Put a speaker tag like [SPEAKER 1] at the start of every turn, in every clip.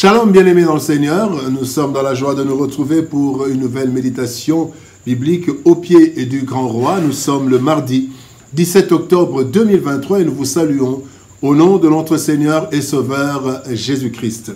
[SPEAKER 1] Shalom bien-aimés dans le Seigneur, nous sommes dans la joie de nous retrouver pour une nouvelle méditation biblique au pied du Grand Roi. Nous sommes le mardi 17 octobre 2023 et nous vous saluons au nom de notre Seigneur et Sauveur Jésus-Christ.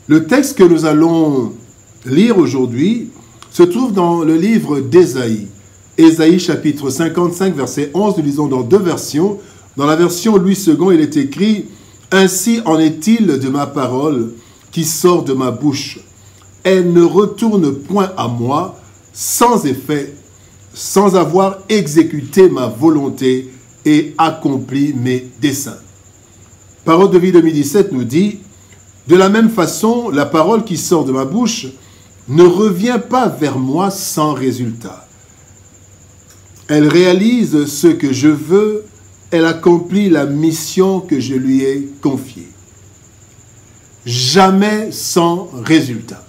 [SPEAKER 1] Le texte que nous allons lire aujourd'hui se trouve dans le livre d'Ésaïe. Ésaïe chapitre 55 verset 11, nous lisons dans deux versions. Dans la version Louis II, il est écrit « Ainsi en est-il de ma parole qui sort de ma bouche. Elle ne retourne point à moi sans effet, sans avoir exécuté ma volonté et accompli mes desseins. » Parole de vie 2017 nous dit « De la même façon, la parole qui sort de ma bouche ne revient pas vers moi sans résultat. Elle réalise ce que je veux, elle accomplit la mission que je lui ai confiée. » Jamais sans résultat.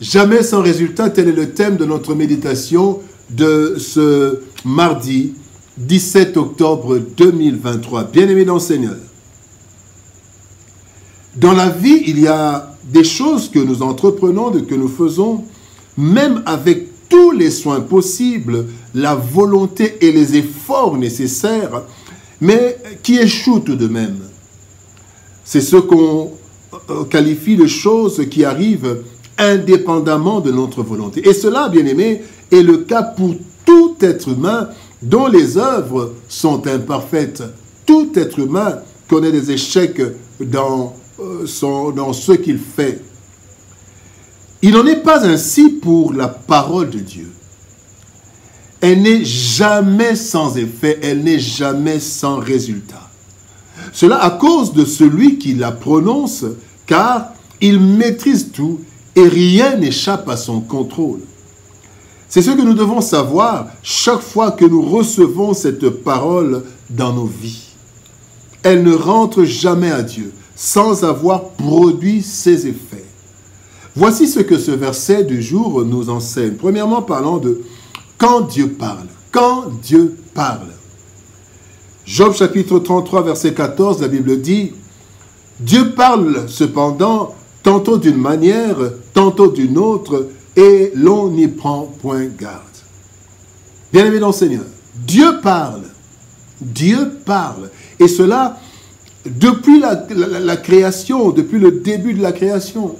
[SPEAKER 1] Jamais sans résultat, tel est le thème de notre méditation de ce mardi 17 octobre 2023. Bien-aimés dans le Seigneur, dans la vie, il y a des choses que nous entreprenons, que nous faisons, même avec tous les soins possibles, la volonté et les efforts nécessaires, mais qui échouent tout de même. C'est ce qu'on qualifie de choses qui arrivent indépendamment de notre volonté. Et cela, bien-aimés, est le cas pour tout être humain dont les œuvres sont imparfaites. Tout être humain connaît des échecs dans ce qu'il fait. Il n'en est pas ainsi pour la parole de Dieu. Elle n'est jamais sans effet, elle n'est jamais sans résultat. Cela à cause de celui qui la prononce, car il maîtrise tout et rien n'échappe à son contrôle. C'est ce que nous devons savoir chaque fois que nous recevons cette parole dans nos vies. Elle ne rentre jamais à Dieu sans avoir produit ses effets. Voici ce que ce verset du jour nous enseigne. Premièrement, parlons de quand Dieu parle. Quand Dieu parle. Job chapitre 33, verset 14, la Bible dit « Dieu parle cependant tantôt d'une manière, tantôt d'une autre, et l'on n'y prend point garde. » Bien-aimés dans le Seigneur, Dieu parle. Dieu parle. Et cela, depuis la création, depuis le début de la création.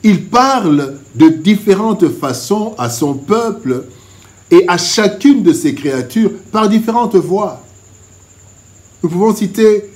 [SPEAKER 1] Il parle de différentes façons à son peuple et à chacune de ses créatures par différentes voies. Nous pouvons citer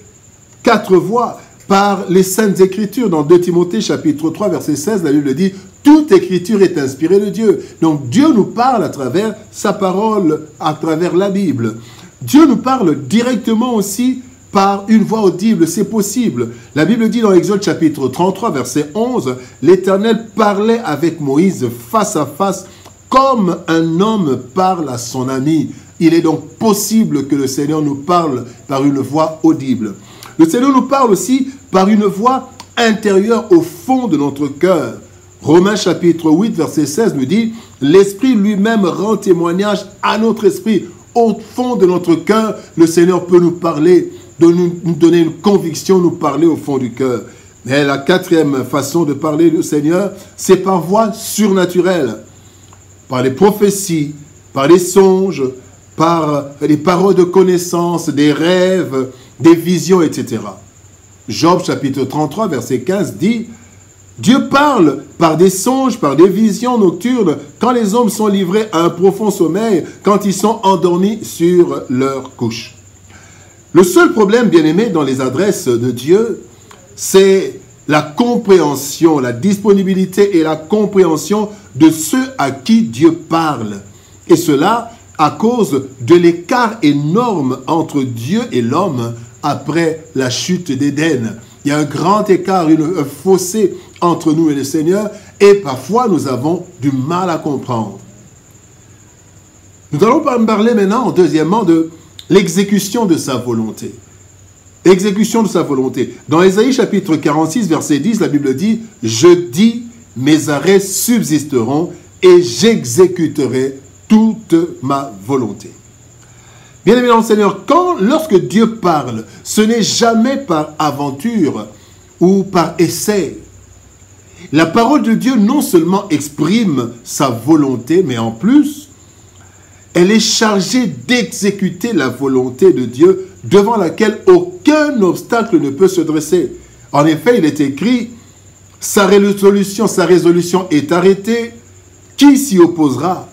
[SPEAKER 1] 4 voies par les Saintes Écritures. Dans 2 Timothée chapitre 3 verset 16, la Bible dit « Toute écriture est inspirée de Dieu ». Donc Dieu nous parle à travers sa parole, à travers la Bible. Dieu nous parle directement aussi par une voix audible, c'est possible. La Bible dit dans Exode chapitre 33 verset 11, « L'Éternel parlait avec Moïse face à face comme un homme parle à son ami. » Il est donc possible que le Seigneur nous parle par une voix audible. Le Seigneur nous parle aussi par une voix intérieure au fond de notre cœur. Romains chapitre 8 verset 16 nous dit « L'Esprit lui-même rend témoignage à notre esprit. » Au fond de notre cœur, le Seigneur peut nous parler, de nous donner une conviction, nous parler au fond du cœur. Mais la 4e façon de parler du Seigneur, c'est par voie surnaturelle, par les prophéties, par les songes, par les paroles de connaissance, des rêves, des visions, etc. Job chapitre 33 verset 15 dit « Dieu parle par des songes, par des visions nocturnes, quand les hommes sont livrés à un profond sommeil, quand ils sont endormis sur leur couche. » Le seul problème, bien-aimé, dans les adresses de Dieu, c'est la compréhension, la disponibilité et la compréhension de ceux à qui Dieu parle. Et cela à cause de l'écart énorme entre Dieu et l'homme après la chute d'Éden. Il y a un grand écart, un fossé entre nous et le Seigneur, et parfois nous avons du mal à comprendre. Nous allons parler maintenant, deuxièmement, de l'exécution de sa volonté. Exécution de sa volonté. Dans Ésaïe chapitre 46, verset 10, la Bible dit « Je dis, mes arrêts subsisteront et j'exécuterai toute ma volonté. » Bien-aimés dans le Seigneur, lorsque Dieu parle, ce n'est jamais par aventure ou par essai. La parole de Dieu non seulement exprime sa volonté, mais en plus, elle est chargée d'exécuter la volonté de Dieu devant laquelle aucun obstacle ne peut se dresser. En effet, il est écrit, sa résolution est arrêtée, qui s'y opposera?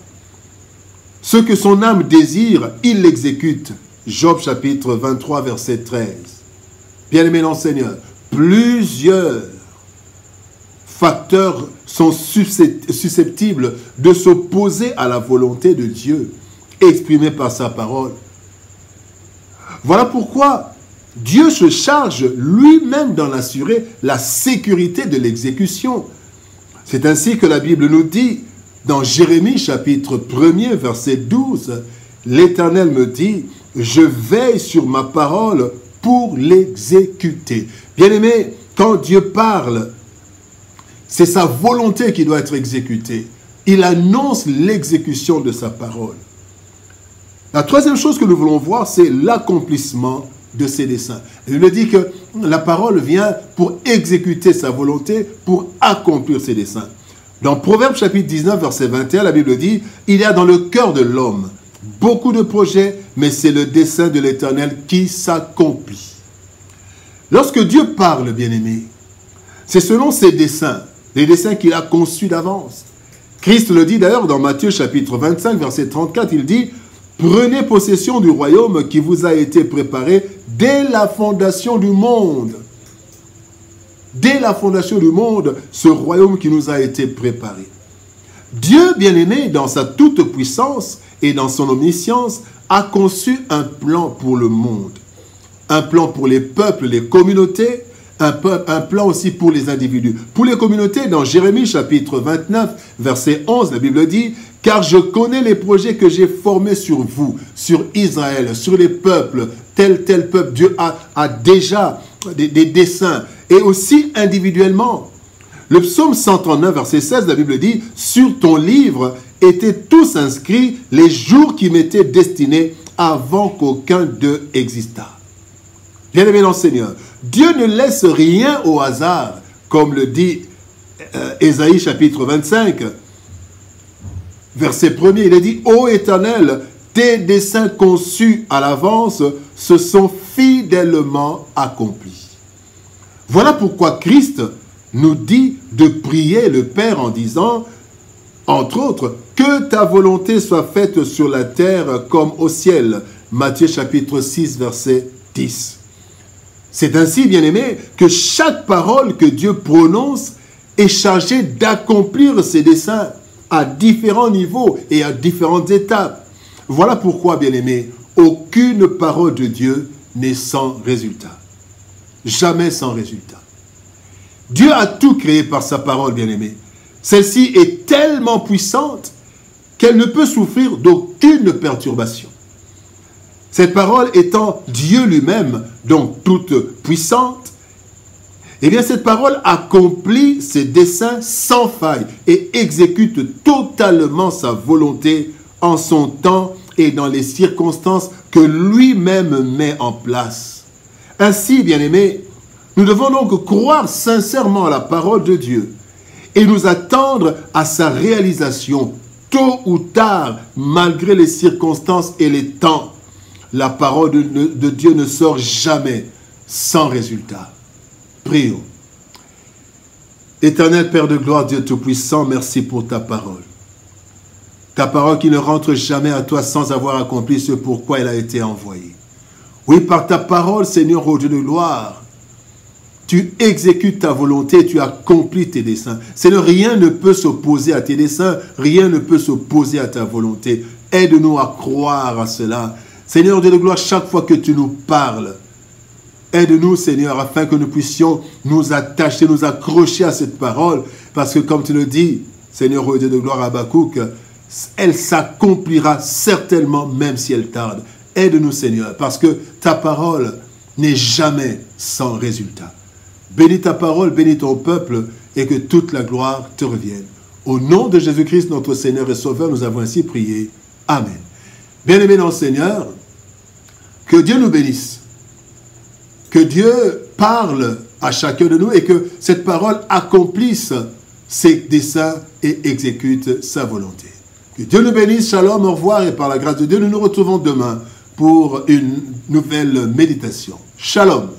[SPEAKER 1] Ce que son âme désire, il l'exécute. Job chapitre 23, verset 13. Bien-aimé dans le Seigneur, plusieurs facteurs sont susceptibles de s'opposer à la volonté de Dieu, exprimée par sa parole. Voilà pourquoi Dieu se charge lui-même d'en assurer la sécurité de l'exécution. C'est ainsi que la Bible nous dit, dans Jérémie chapitre 1er, verset 12, l'Éternel me dit, je veille sur ma parole pour l'exécuter. Bien-aimé, quand Dieu parle, c'est sa volonté qui doit être exécutée. Il annonce l'exécution de sa parole. La troisième chose que nous voulons voir, c'est l'accomplissement de ses desseins. Il nous dit que la parole vient pour exécuter sa volonté, pour accomplir ses desseins. Dans Proverbes chapitre 19, verset 21, la Bible dit, il y a dans le cœur de l'homme beaucoup de projets, mais c'est le dessein de l'Éternel qui s'accomplit. Lorsque Dieu parle, bien-aimé, c'est selon ses desseins, les desseins qu'il a conçus d'avance. Christ le dit d'ailleurs dans Matthieu chapitre 25, verset 34, il dit, prenez possession du royaume qui vous a été préparé dès la fondation du monde. Dès la fondation du monde, ce royaume qui nous a été préparé. Dieu, bien-aimé, dans sa toute-puissance et dans son omniscience, a conçu un plan pour le monde. Un plan pour les peuples, les communautés, un plan aussi pour les individus. Pour les communautés, dans Jérémie chapitre 29, verset 11, la Bible dit, « Car je connais les projets que j'ai formés sur vous, sur Israël, sur les peuples, tel peuple. » Dieu a déjà des desseins. Et aussi individuellement. Le psaume 139, verset 16, la Bible dit, « Sur ton livre étaient tous inscrits les jours qui m'étaient destinés avant qu'aucun d'eux existât. » Bien-aimé dans le Seigneur, Dieu ne laisse rien au hasard, comme le dit Ésaïe chapitre 25, verset 1er, il est dit, « Ô Éternel, tes desseins conçus à l'avance se sont fidèlement accomplis. » Voilà pourquoi Christ nous dit de prier le Père en disant, entre autres, « Que ta volonté soit faite sur la terre comme au ciel. » Matthieu chapitre 6, verset 10. C'est ainsi, bien-aimé, que chaque parole que Dieu prononce est chargée d'accomplir ses desseins à différents niveaux et à différentes étapes. Voilà pourquoi, bien-aimé, aucune parole de Dieu n'est sans résultat. Jamais sans résultat. Dieu a tout créé par sa parole, bien-aimé. Celle-ci est tellement puissante qu'elle ne peut souffrir d'aucune perturbation. Cette parole étant Dieu lui-même, donc toute puissante, eh bien cette parole accomplit ses desseins sans faille et exécute totalement sa volonté en son temps et dans les circonstances que lui-même met en place. Ainsi, bien-aimés, nous devons donc croire sincèrement à la parole de Dieu et nous attendre à sa réalisation tôt ou tard, malgré les circonstances et les temps. La parole de Dieu ne sort jamais sans résultat. Prions. Éternel Père de gloire, Dieu Tout-Puissant, merci pour ta parole. Ta parole qui ne rentre jamais à toi sans avoir accompli ce pourquoi elle a été envoyée. Oui, par ta parole, Seigneur, ô Dieu de gloire, tu exécutes ta volonté, tu accomplis tes desseins. Seigneur, rien ne peut s'opposer à tes desseins, rien ne peut s'opposer à ta volonté. Aide-nous à croire à cela. Seigneur, Dieu de gloire, chaque fois que tu nous parles, aide-nous, Seigneur, afin que nous puissions nous attacher, nous accrocher à cette parole, parce que comme tu le dis, Seigneur, ô Dieu de gloire, à Habakkuk, elle s'accomplira certainement, même si elle tarde. Aide-nous, Seigneur, parce que ta parole n'est jamais sans résultat. Bénis ta parole, bénis ton peuple, et que toute la gloire te revienne. Au nom de Jésus-Christ, notre Seigneur et Sauveur, nous avons ainsi prié. Amen. Bien-aimés dans le Seigneur, que Dieu nous bénisse. Que Dieu parle à chacun de nous et que cette parole accomplisse ses desseins et exécute sa volonté. Que Dieu nous bénisse, shalom, au revoir et par la grâce de Dieu, nous nous retrouvons demain pour une nouvelle méditation. Shalom.